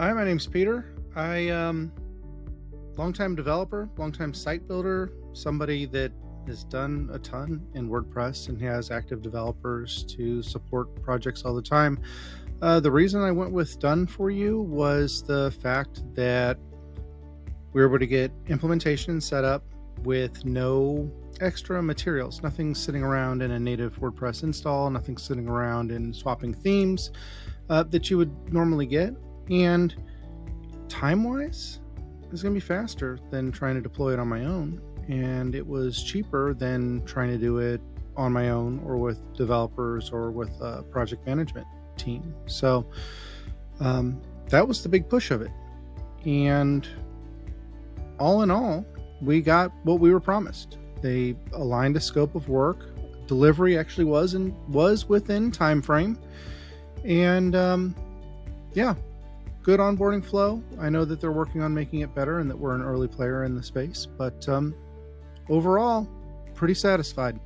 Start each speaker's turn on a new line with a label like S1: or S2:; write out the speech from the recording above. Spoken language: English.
S1: Hi, my name's Peter. Longtime developer, longtime site builder, somebody that has done a ton in WordPress and has active developers to support projects all the time. The reason I went with Done for You was the fact that we were able to get implementation set up with no extra materials, nothing sitting around in a native WordPress install, nothing sitting around in swapping themes that you would normally get. And time-wise, it's going to be faster than trying to deploy it on my own. And it was cheaper than trying to do it on my own or with developers or with a project management team. So that was the big push of it. And all in all, we got what we were promised. They aligned a scope of work. Delivery actually was within time frame. And yeah, good onboarding flow. I know that they're working on making it better and that we're an early player in the space, but overall, pretty satisfied.